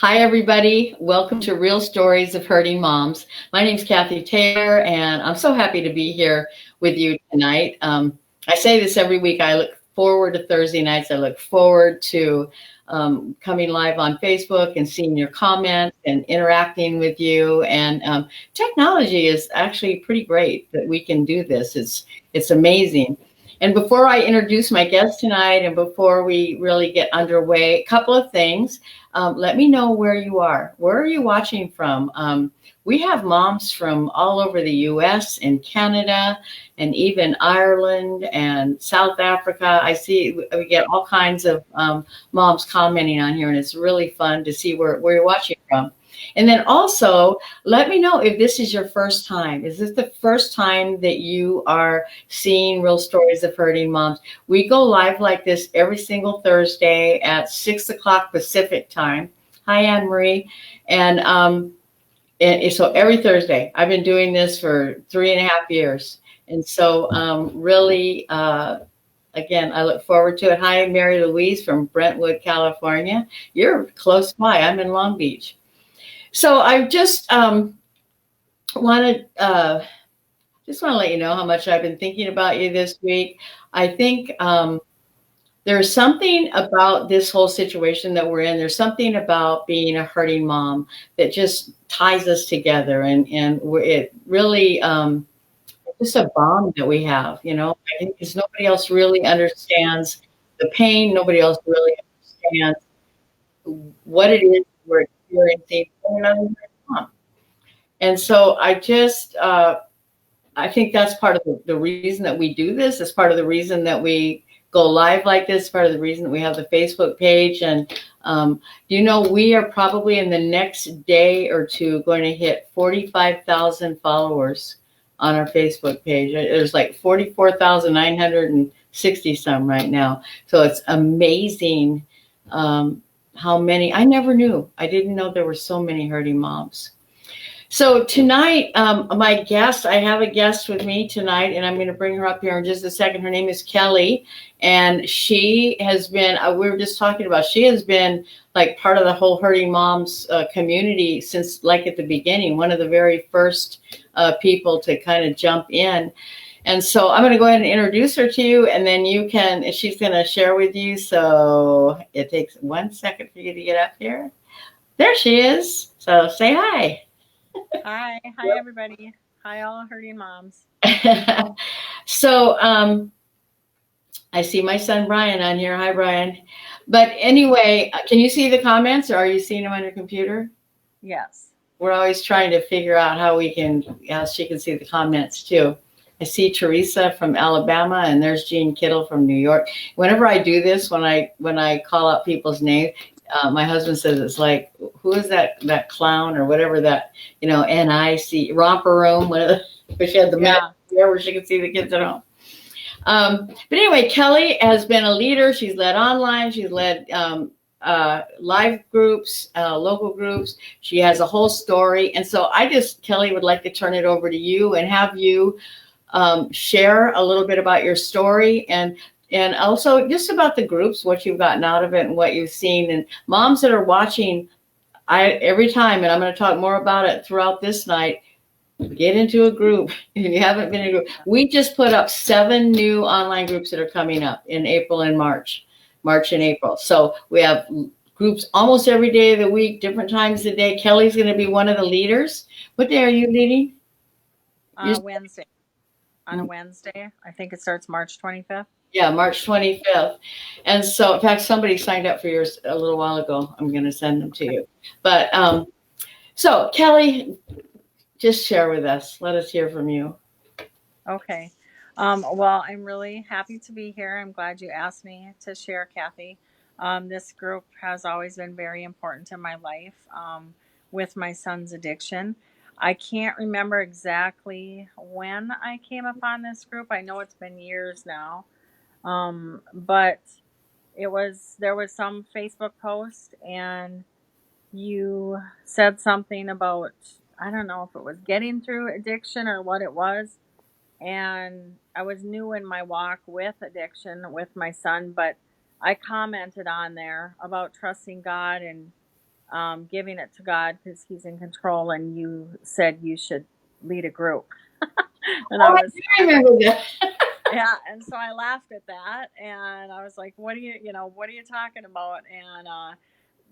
Hi, everybody. Welcome to Real Stories of Hurting Moms. My name's Kathy Taylor, and I'm so happy to be here with you tonight. I say this every week. I look forward to Thursday nights. I look forward to coming live on Facebook and seeing your comments and interacting with you. And technology is actually pretty great that we can do this. It's amazing. And before I introduce my guest tonight and before we really get underway, a couple of things. Let me know where you are. Where are you watching from? We have moms from all over the US and Canada and even Ireland and South Africa. I see we get all kinds of moms commenting on here, and it's really fun to see where you're watching from. And then also, let me know if this is your first time. Is this the first time that you are seeing Real Stories of Hurting Moms? We go live like this every single Thursday at 6 o'clock Pacific time. Hi, Anne Marie. And so every Thursday, I've been doing this for 3.5 years. And so really, again, I look forward to it. Hi, Mary Louise from Brentwood, California. You're close by. I'm in Long Beach. So I wanted just want to let you know how much I've been thinking about you this week. I think there's something about this whole situation that we're in. There's something about being a hurting mom that just ties us together, and it really it's just a bond that we have. I think because nobody else really understands the pain. Nobody else really understands what it is we're experiencing from another mom. And so I think that's part of the reason that we do this. It's part of the reason that we go live like this, part of the reason that we have the Facebook page. And we are probably in the next day or two going to hit 45,000 followers on our Facebook page. There's like 44,960 some right now. So it's amazing how many. I never knew. I didn't know there were so many hurting moms. So tonight, I have a guest with me tonight, and I'm going to bring her up here in just a second. Her name is Kelly, and she has been, we were just talking about, she has been like part of the whole Hurting Moms community since like at the beginning, one of the very first people to kind of jump in. And so I'm going to go ahead and introduce her to you, and then she's going to share with you. So it takes 1 second for you to get up here. There she is. So say hi. Hi everybody. Hi all hurting moms. So I see my son Brian on here. Hi, Brian. But anyway, can you see the comments, or are you seeing them on your computer? Yes. We're always trying to figure out how she can see the comments too. I see Teresa from Alabama, and there's Jean Kittle from New York. Whenever I do this, when I call out people's names, my husband says it's like, who is that clown or whatever that, NIC romper room, where she had the mat there where she could see the kids at home. But anyway, Kelly has been a leader. She's led online. She's led live groups, local groups. She has a whole story. And so Kelly would like to turn it over to you and have you share a little bit about your story and also just about the groups, what you've gotten out of it and what you've seen. And moms that are watching, every time, and I'm going to talk more about it throughout this night, get into a group. If you haven't been in a group, we just put up 7 new online groups that are coming up in April and March and April. So we have groups almost every day of the week, different times of the day. Kelly's going to be one of the leaders. What day are you leading? Wednesday. On a Wednesday. I think it starts March 25th. Yeah, March 25th. And so, in fact, somebody signed up for yours a little while ago. I'm going to send them to you. But so, Kelly, just share with us. Let us hear from you. Okay. Well, I'm really happy to be here. I'm glad you asked me to share, Kathy. This group has always been very important in my life with my son's addiction. I can't remember exactly when I came upon this group. I know it's been years now. But there was some Facebook post, and you said something about, I don't know if it was getting through addiction or what it was. And I was new in my walk with addiction with my son, but I commented on there about trusting God and giving it to God because He's in control, and you said you should lead a group. And Oh, I I was, do remember that. yeah, and so I laughed at that, and I was like, "What are what are you talking about?" And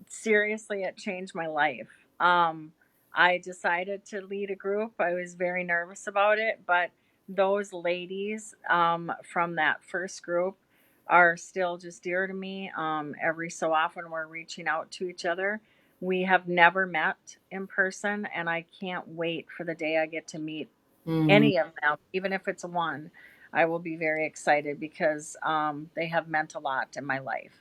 seriously, it changed my life. Um, I decided to lead a group. I was very nervous about it, but those ladies from that first group are still just dear to me. Every so often, we're reaching out to each other. We have never met in person, and I can't wait for the day I get to meet Mm. any of them, even if it's one. I will be very excited because they have meant a lot in my life.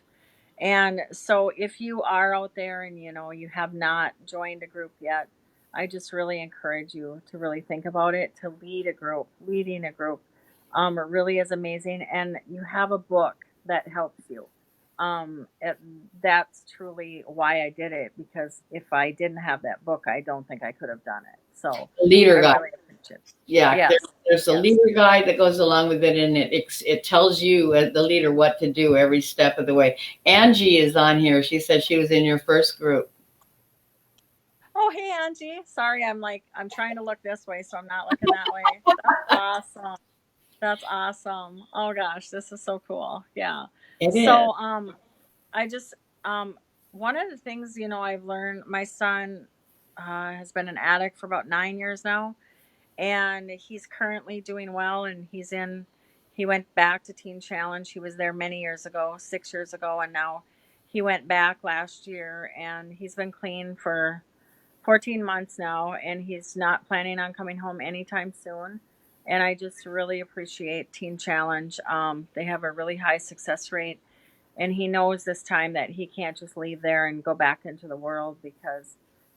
And so if you are out there and you have not joined a group yet, I just really encourage you to really think about it, to lead a group. Leading a group it really is amazing, and you have a book that helps you. That's truly why I did it, because if I didn't have that book, I don't think I could have done it. So I Leader guide. really appreciate it. Yeah, Yes, there's a yes. leader guide that goes along with it, and it tells you as the leader what to do every step of the way. Angie is on here. She said she was in your first group. Oh, hey, Angie. Sorry, I'm trying to look this way, so I'm not looking that way. That's awesome. That's awesome. Oh gosh, this is so cool. Yeah. It is. So, I just, one of the things, I've learned, my son, has been an addict for about 9 years now, and he's currently doing well, and he went back to Teen Challenge. He was there many years ago, 6 years ago, and now he went back last year, and he's been clean for 14 months now, and he's not planning on coming home anytime soon. And I just really appreciate Teen Challenge. They have a really high success rate, and he knows this time that he can't just leave there and go back into the world, because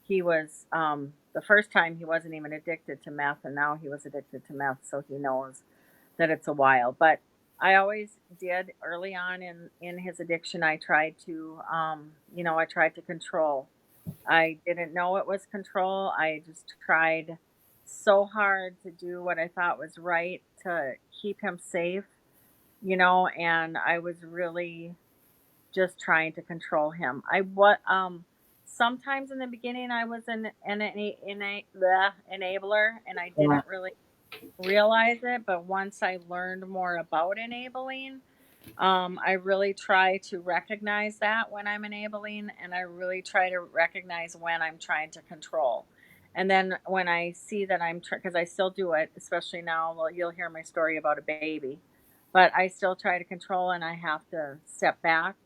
he was, the first time he wasn't even addicted to meth, and now he was addicted to meth, so he knows that it's a while. But I always did early on in his addiction. I tried to, I tried to control. I didn't know it was control. I just tried so hard to do what I thought was right to keep him safe, and I was really just trying to control him. Sometimes in the beginning I was the enabler, and I Yeah. didn't really realize it, but once I learned more about enabling, I really try to recognize that when I'm enabling, and I really try to recognize when I'm trying to control. And then when I see that because I still do it, especially now, well, you'll hear my story about a baby, but I still try to control, and I have to step back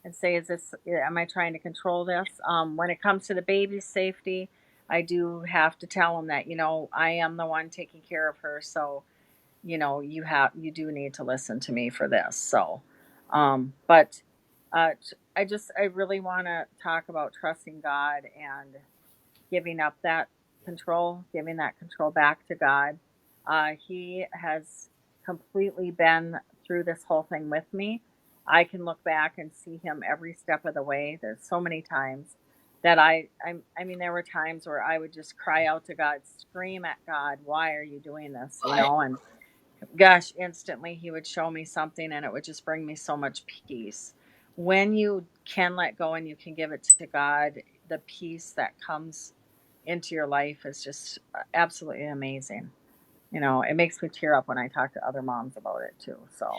and say, am I trying to control this? When it comes to the baby's safety, I do have to tell him that, I am the one taking care of her. So, you do need to listen to me for this. So but I really want to talk about trusting God and giving up that control, giving that control back to God. He has completely been through this whole thing with me. I can look back and see him every step of the way. There's so many times that I mean, there were times where I would just cry out to God, scream at God, why are you doing this? And gosh, instantly he would show me something, and it would just bring me so much peace. When you can let go and you can give it to God, the peace that comes into your life is just absolutely amazing. It makes me tear up when I talk to other moms about it too. So,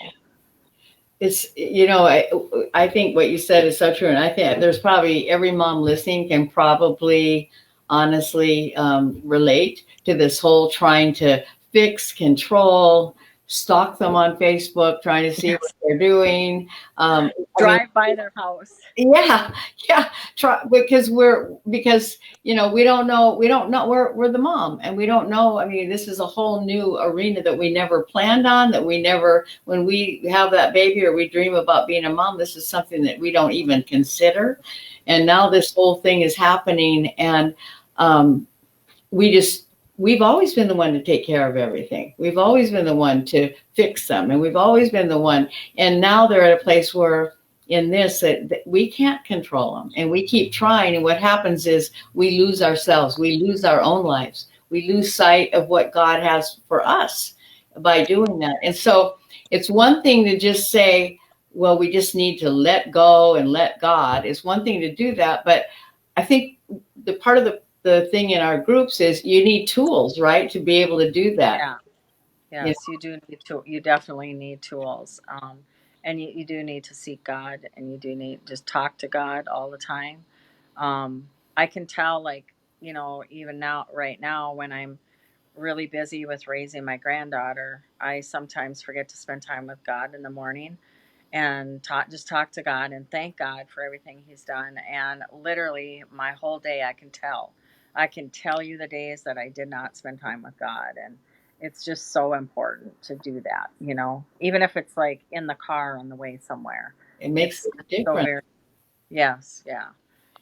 I think what you said is so true. And I think there's probably every mom listening can probably honestly relate to this whole trying to fix, control, stalk them on Facebook, trying to see what yes. they're doing. Drive by their house. Yeah, yeah. Try because we don't know we're the mom, and we don't know. I mean, this is a whole new arena that we never planned on. That we never, when we have that baby or we dream about being a mom, this is something that we don't even consider. And now this whole thing is happening, and um, we've always been the one to take care of everything. We've always been the one to fix them, and we've always been the one. And now they're at a place where in this that we can't control them, and we keep trying. And what happens is we lose ourselves. We lose our own lives. We lose sight of what God has for us by doing that. And so it's one thing to just say, well, we just need to let go and let God. It's one thing to do that, but I think the part of the thing in our groups is you need tools, right, to be able to do that. Yeah. You Yes, you do need to. You definitely need tools, and you do need to seek God, and you do need just talk to God all the time. I can tell, like, even now, right now, when I'm really busy with raising my granddaughter, I sometimes forget to spend time with God in the morning and talk to God and thank God for everything He's done. And literally, my whole day, I can tell. I can tell you the days that I did not spend time with God, and it's just so important to do that. Even if it's like in the car on the way somewhere, it makes it's a so difference. very. Yes, yeah,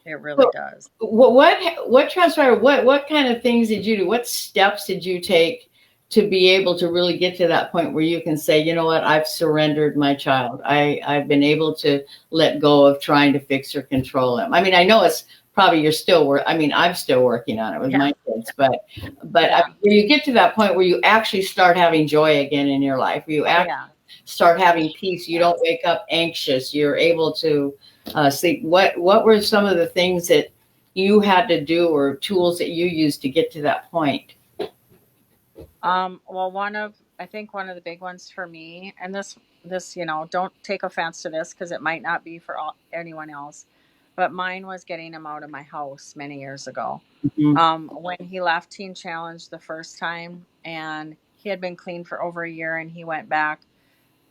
it really So does. what transpired? What kind of things did you do? What steps did you take to be able to really get to that point where you can say, you know what, I've surrendered my child. I've been able to let go of trying to fix or control him. I mean, I know it's probably you're still work. I mean, I'm still working on it with Yeah, my kids, but I yeah, mean, where you get to that point where you actually start having joy again in your life, where you oh actually yeah, start having peace. You yeah. don't wake up anxious. You're able to sleep. What were some of the things that you had to do or tools that you used to get to that point? Well, I think one of the big ones for me, and this, don't take offense to this because it might not be for anyone else, but mine was getting him out of my house many years ago. Mhm. When he left Teen Challenge the first time, and he had been clean for over a year, and he went back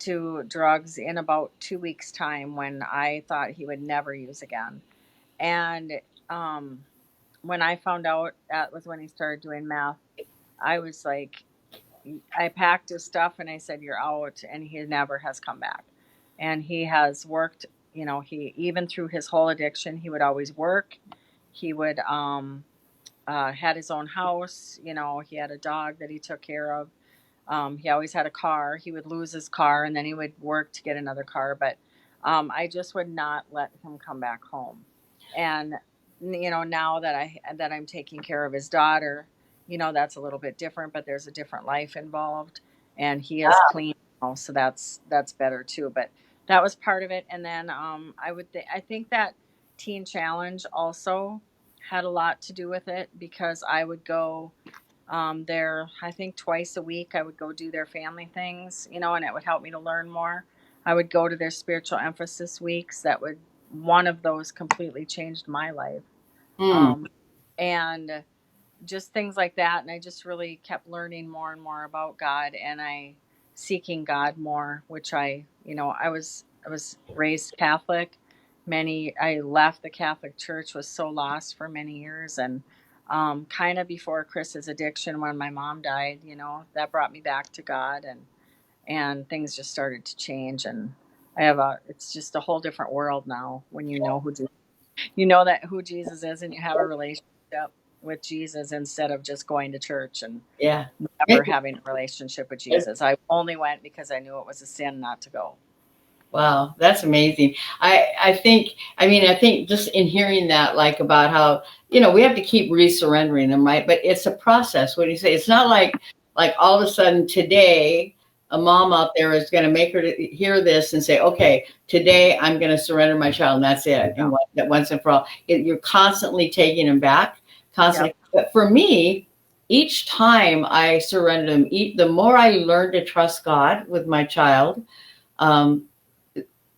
to drugs in about 2 weeks' time when I thought he would never use again. And um, when I found out that was when he started doing meth, I was like, I packed his stuff and I said, "You're out." And he never has come back. And he has worked, he, even through his whole addiction, he would always work. He would, had his own house. He had a dog that he took care of. He always had a car. He would lose his car and then he would work to get another car. But I just would not let him come back home. And now that I'm taking care of his daughter, that's a little bit different. But there's a different life involved, and he is clean now, so that's better too. But that was part of it. And then I think that Teen Challenge also had a lot to do with it because I would go there, I think twice a week. I would go do their family things, and it would help me to learn more. I would go to their spiritual emphasis weeks. One of those completely changed my life. Mm. Um, and just things like that. And I just really kept learning more and more about God, and I seeking God more, which I was raised Catholic. I left the Catholic Church, was so lost for many years, and kind of before Chris's addiction, when my mom died, that brought me back to God, and things just started to change, and it's just a whole different world now when who Jesus is, and you have a relationship with Jesus instead of just going to church and Yeah. never having a relationship with Jesus. I only went because I knew it was a sin not to go. Wow, that's amazing. I think just in hearing that, like about how, we have to keep resurrendering them, right? But it's a process. What do you say? It's not like all of a sudden today, a mom out there is going to make her to hear this and say, okay, today I'm going to surrender my child and that's it. Yeah. And that once and for all, you're constantly taking them back, constantly. Yep. But for me, each time I surrender them, the more I learn to trust God with my child, um,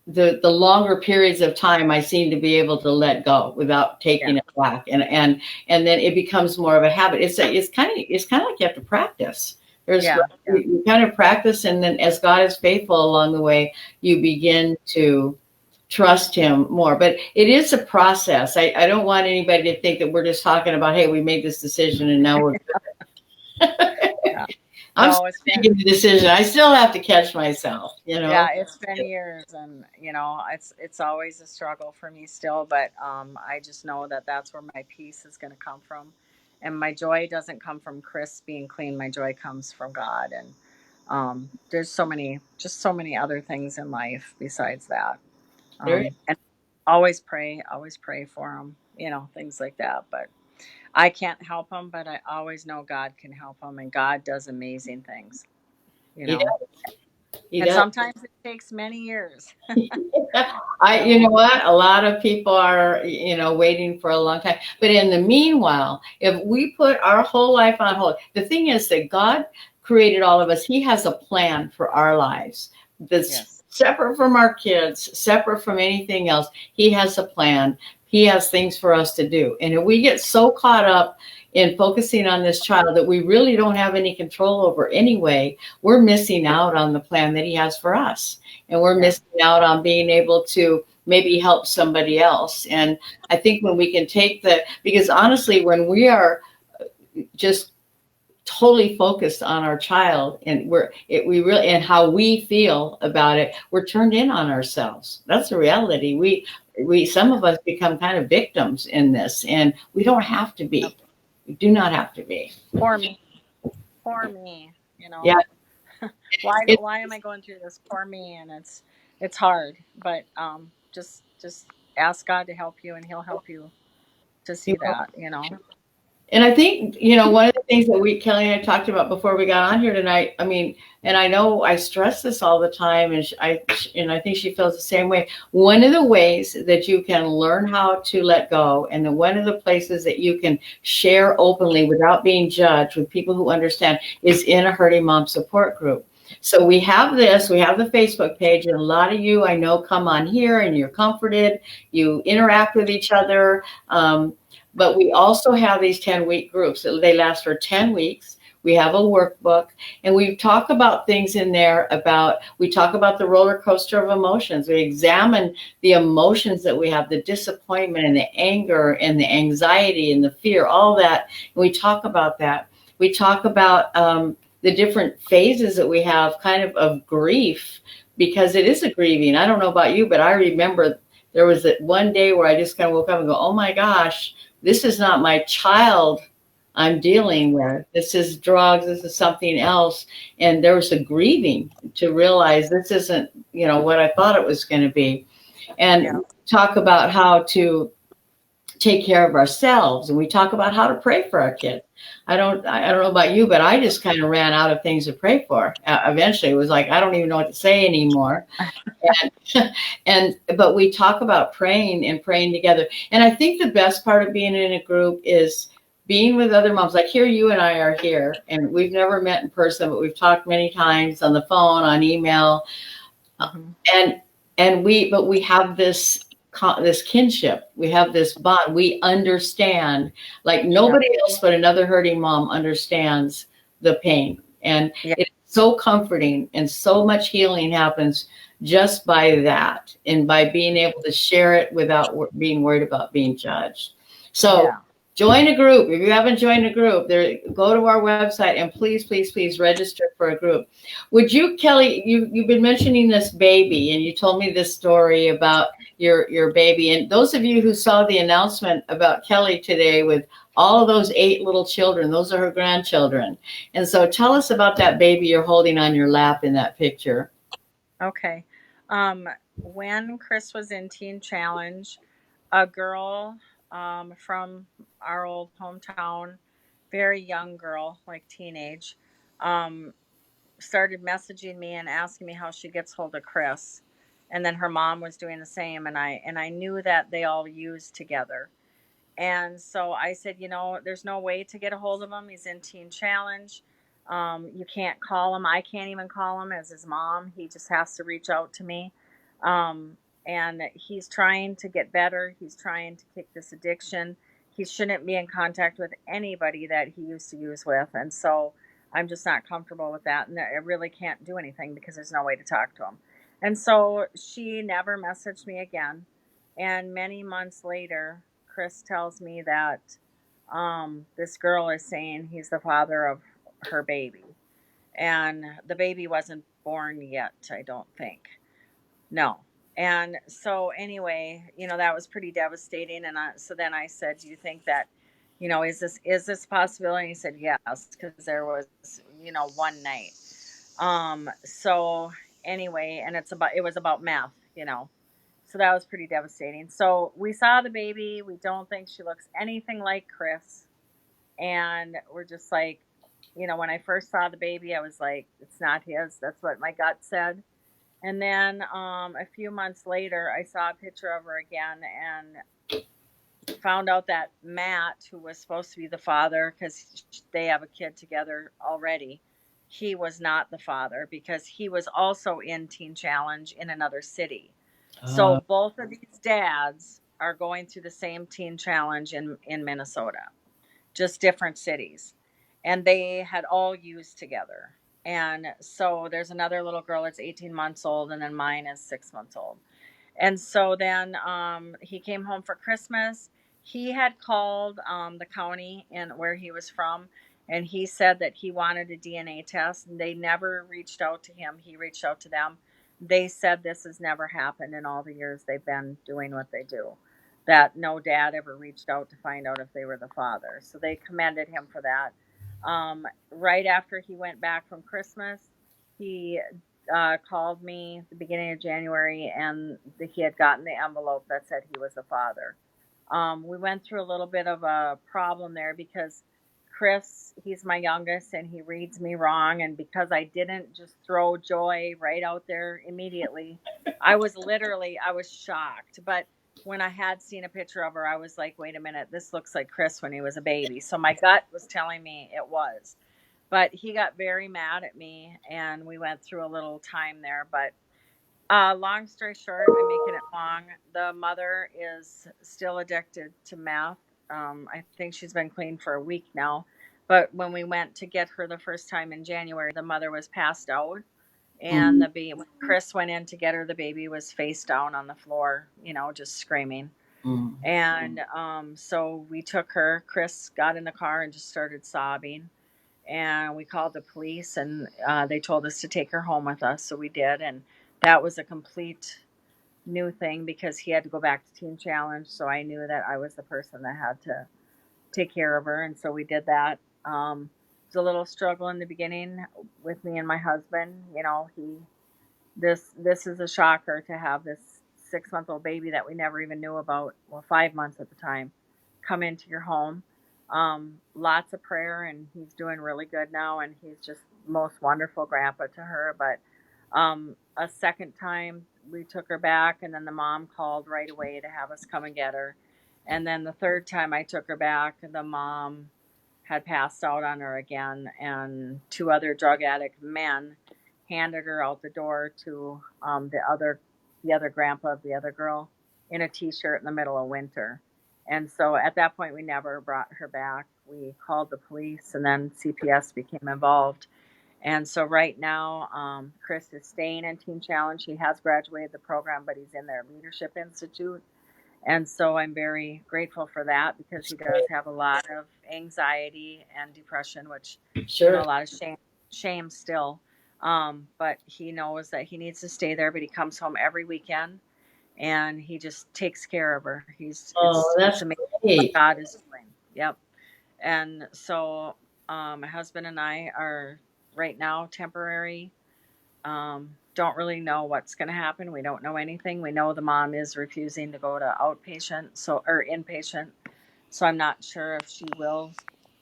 the longer periods of time I seem to be able to let go without Yeah. taking it back, and then it becomes more of a habit. It's kind of like you have to practice. There's Yeah. Yeah. you kind of practice, and then as God is faithful along the way, you begin to trust Him more. But it is a process. I don't want anybody to think that we're just talking about, hey, we made this decision and now we're Yeah. I'm still No, it's been making the decision. I still have to catch myself, yeah, it's been years, and it's always a struggle for me still, but I just know that that's where my peace is going to come from, and my joy doesn't come from Chris being clean. My joy comes from God, and there's so many other things in life besides that. There And always pray for him, things like that. But I can't help him, but I always know God can help him, and God does amazing things. You He know. does. He And does. sometimes it takes many years. You So, know what? A lot of people are, waiting for a long time. But in the meanwhile, if we put our whole life on hold, the thing is that God created all of us. He has a plan for our lives that's yes. separate from our kids, separate from anything else. He has a plan. He has things for us to do. And if we get so caught up in focusing on this child that we really don't have any control over anyway, we're missing out on the plan that he has for us, and we're Yeah. missing out on being able to maybe help somebody else. And I think when we can take because honestly, when we are just totally focused on our child and we really, and how we feel about it, we're turned in on ourselves. That's the reality. We some of us become kind of victims in this, and we don't have to Yep. be. We do not have to be. Poor me. Poor me. You Yeah. know, why It, why am I going through this? Poor me. And it's hard, but just ask God to help you, and He'll help you to see that. And I think, one of the things that Kelly and I talked about before we got on here tonight, I mean, and I know I stress this all the time, and I think she feels the same way. One of the ways that you can learn how to let go, and one of the places that you can share openly without being judged with people who understand, is in a Hurting Mom support group. So we have the Facebook page, and a lot of you I know come on here and you're comforted, you interact with each other. But we also have these 10-week groups. They last for 10 weeks. We have a workbook, and we talk about things in there we talk about the roller coaster of emotions. We examine the emotions that we have, the disappointment and the anger and the anxiety and the fear, all that. And we talk about that. We talk about the different phases that we have kind of grief, because it is a grieving. I don't know about you, but I remember there was that one day where I just kind of woke up and go, oh my gosh, this is not my child I'm dealing with. This is drugs. This is something else. And there was a grieving to realize this isn't, what I thought it was going to be. Yeah. And talk about how to take care of ourselves, and we talk about how to pray for our kids. I don't know about you, but I just kind of ran out of things to pray for. Eventually, it was like I don't even know what to say anymore. But we talk about praying and praying together. And I think the best part of being in a group is being with other moms. Like here, you and I are here, and we've never met in person, but we've talked many times on the phone, on email, Mm-hmm. and we have this kinship. We have this bond. We understand, like Yeah. nobody else but another hurting mom understands the pain. And Yeah. it's so comforting, and so much healing happens just by that, and by being able to share it without being worried about being judged. So Yeah. join a group. If you haven't joined a group, go to our website and please, please, please register for a group. Would you, Kelly, you've been mentioning this baby, and you told me this story about your baby. And those of you who saw the announcement about Kelly today with all of those 8 little children, those are her grandchildren. And so tell us about that baby you're holding on your lap in that picture. Okay. Um, when Chris was in Teen Challenge, a girl from our old hometown, very young girl, like teenage, um, started messaging me and asking me how she gets hold of Chris. And then her mom was doing the same, and I knew that they all used together. And so I said, there's no way to get a hold of him. He's in Teen Challenge. You can't call him. I can't even call him as his mom. He just has to reach out to me. Um, and he's trying to get better. He's trying to kick this addiction. He shouldn't be in contact with anybody that he used to use with. And so I'm just not comfortable with that. And I really can't do anything because there's no way to talk to him. And so she never messaged me again. And many months later, Chris tells me that this girl is saying he's the father of her baby. And the baby wasn't born yet, I don't think. No. And so, anyway, that was pretty devastating. And so then I said, do you think that, is this a possibility? And he said, yes, because there was, one night. So anyway, and it was about meth. So that was pretty devastating. So we saw the baby. We don't think she looks anything like Chris. And we're just like, when I first saw the baby, I was like, it's not his. That's what my gut said. And then a few months later, I saw a picture of her again and found out that Matt, who was supposed to be the father, because they have a kid together already, he was not the father because he was also in Teen Challenge in another city. So Uh, both of these dads are going through the same Teen Challenge in Minnesota, just different cities. And they had all used together. And so there's another little girl that's 18 months old, and then mine is 6 months old. And so then he came home for Christmas. He had called the county in where he was from, and he said that he wanted a DNA test. And they never reached out to him. He reached out to them. They said this has never happened in all the years they've been doing what they do. That no dad ever reached out to find out if they were the father. So they commended him for that. Right after he went back from Christmas, he called me at the beginning of January, and he had gotten the envelope that said he was the father. We went through a little bit of a problem there because Chris, he's my youngest, and he reads me wrong. And because I didn't just throw Joy right out there immediately, I was shocked. But when I had seen a picture of her, I was like, wait a minute, this looks like Chris when he was a baby. So my gut was telling me it was. But he got very mad at me, and we went through a little time there. But long story short, I'm making it long. The mother is still addicted to meth. I think she's been clean for a week now. But when we went to get her the first time in January, the mother was passed out. And mm, the baby, when Chris went in to get her, the baby was face down on the floor, just screaming. mm, And so we took her. Chris got in the car and just started sobbing, and we called the police, and they told us to take her home with us, so we did. And that was a complete new thing because he had to go back to Teen Challenge, so I knew that I was the person that had to take care of her, and so we did that. It was a little struggle in the beginning with me and my husband. This is a shocker to have this 6 month old baby that we never even knew about, well, 5 months at the time, come into your home. Lots of prayer, and he's doing really good now, and he's just most wonderful grandpa to her. But a second time we took her back, and then the mom called right away to have us come and get her. And then the third time I took her back, the mom had passed out on her again, and two other drug addict men handed her out the door to the other grandpa of the other girl in a t-shirt in the middle of winter. And so at that point, we never brought her back. We called the police, and then CPS became involved. And so right now, Chris is staying in Teen Challenge. He has graduated the program, but he's in their Leadership Institute. And so I'm very grateful for that because he does have a lot of anxiety and depression, which, a sure. lot of shame still. But he knows that he needs to stay there, but he comes home every weekend and he just takes care of her. Oh, It's that's amazing what great. God is doing. Yep. And so my husband and I are right now temporary. Don't really know what's going to happen. We don't know anything. We know the mom is refusing to go to outpatient, or inpatient. So I'm not sure if she will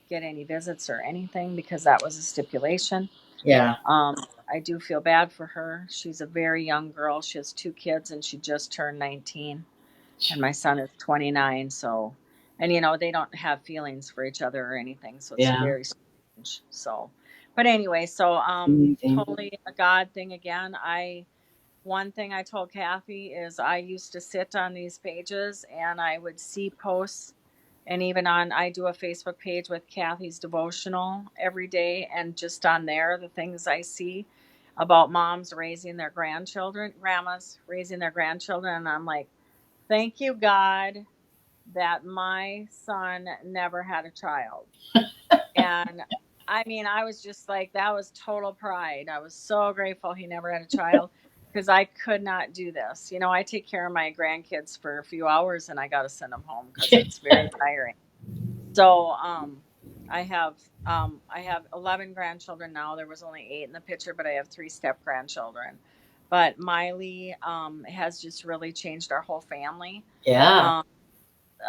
get any visits or anything because that was a stipulation. Yeah. I do feel bad for her. She's a very young girl. She has two kids and she just turned 19, and my son is 29. So, and they don't have feelings for each other or anything. So it's Yeah. very strange. So, but anyway, so Amazing. totally a God thing again. One thing I told Kathy is I used to sit on these pages and I would see posts, and even I do a Facebook page with Kathy's devotional every day, and just on there, the things I see about moms raising their grandchildren, grandmas raising their grandchildren, and I'm like, thank you, God, that my son never had a child. And I mean, I was just like, that was total pride. I was so grateful he never had a child because I could not do this. I take care of my grandkids for a few hours and I got to send them home because it's very tiring. So, I have 11 grandchildren now. There was only 8 in the picture, but I have 3 step grandchildren. But Miley has just really changed our whole family. Yeah. Um,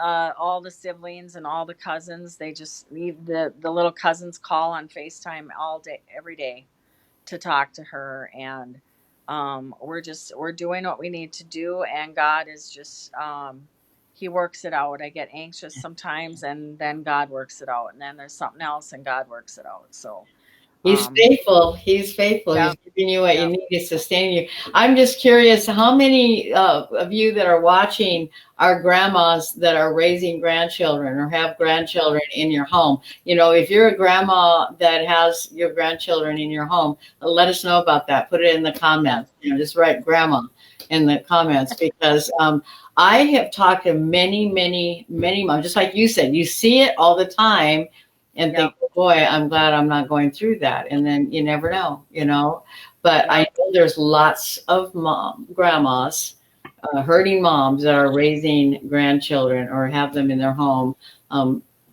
all the siblings and all the cousins, they just leave the little cousins call on FaceTime all day, every day to talk to her. And we're doing what we need to do, and God is just he works it out. I get anxious sometimes, and then God works it out, and then there's something else and God works it out. So He's um faithful. He's faithful. yeah, He's giving you what you yeah, need to sustain you. I'm just curious, how many of you that are watching are grandmas that are raising grandchildren or have grandchildren in your home? You know, if you're a grandma that has your grandchildren in your home, let us know about that. Put it in the yeah, comments. You know, just write grandma in the comments, because I have talked to many, many, many moms, just like you said, you see it all the time and yeah, think, boy, I'm glad I'm not going through that. And then you never know, you know. But yeah, I know there's lots of grandmas, hurting moms that are raising grandchildren or have them in their home,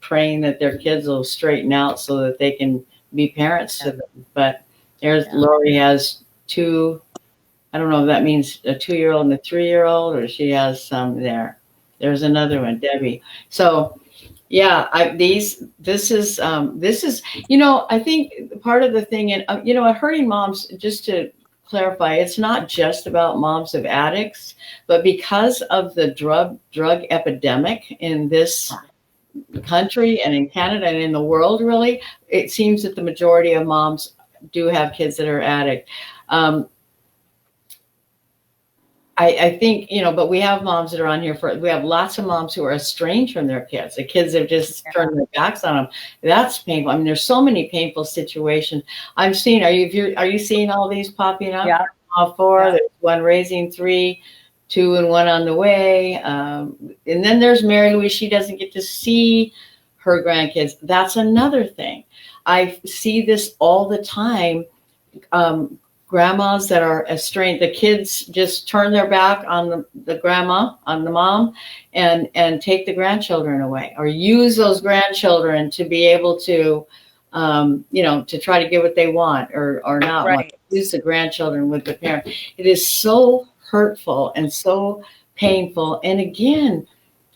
praying that their kids will straighten out so that they can be parents yeah, to them. But there's yeah. Lori has two. I don't know if that means a 2-year-old and a 3-year-old, or she has some there. There's another one, Debbie. So yeah, this is, you know, I think part of the thing, and you know, hurting moms, just to clarify, it's not just about moms of addicts, but because of the drug epidemic in this country and in Canada and in the world, really, it seems that the majority of moms do have kids that are addict. Um, I think, you know, but we have moms that are on here we have lots of moms who are estranged from their kids. The kids have just Yeah. turned their backs on them. That's painful. I mean, there's so many painful situations. I'm seeing, are you seeing all these popping up? Yeah. All four, Yeah. there's one raising three, two and one on the way. And then there's Mary Louise. She doesn't get to see her grandkids. That's another thing. I see this all the time. Grandmas that are estranged, the kids just turn their back on the grandma, on the mom, and take the grandchildren away, or use those grandchildren to be able to, you know, to try to get what they want, or not want. Right. Use the grandchildren with the parent. It is so hurtful and so painful. And again,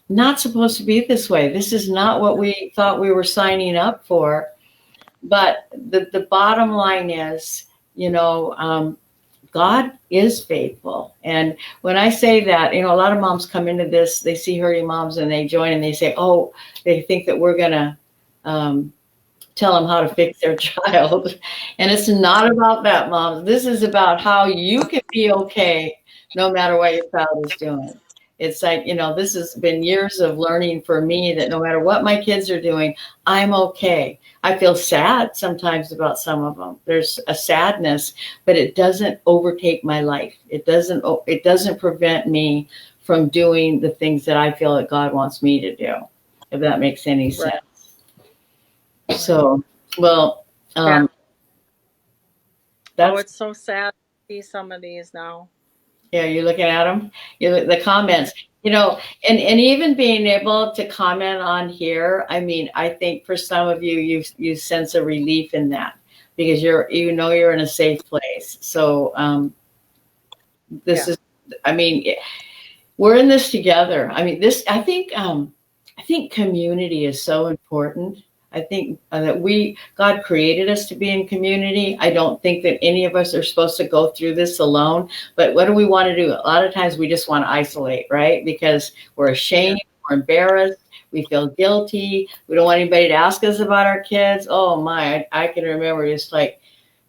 not supposed to be this way. This is not what we thought we were signing up for. But the bottom line is, you know, God is faithful. And when I say that, you know, a lot of moms come into this, they see hurting moms and they join and they say, oh, they think that we're going to tell them how to fix their child. And it's not about that, moms. This is about how you can be okay no matter what your child is doing. It's like, you know, this has been years of learning for me that no matter what my kids are doing, I'm okay. I feel sad sometimes about some of them. There's a sadness, but it doesn't overtake my life. It doesn't prevent me from doing the things that I feel that God wants me to do, if that makes any sense. Right. So, well, Yeah. Oh, that's, it's so sad to see some of these now. yeah, you're looking at them, the comments, you know, and even being able to comment on here. I mean, I think for some of you, you sense a relief in that, because you know, you're in a safe place. So, this is, I mean, we're in this together. I mean, I think community is so important. I think that God created us to be in community. I don't think that any of us are supposed to go through this alone. But what do we want to do? A lot of times we just want to isolate, right? Because we're ashamed, we're embarrassed, we feel guilty. We don't want anybody to ask us about our kids. Oh my, I can remember just like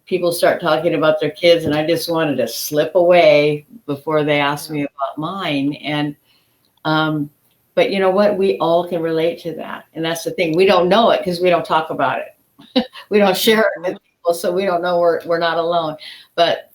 people start talking about their kids, and I just wanted to slip away before they asked me about mine. And but you know what? We all can relate to that. And that's the thing. We don't know it because we don't talk about it. We don't share it with people, so we don't know we're not alone. But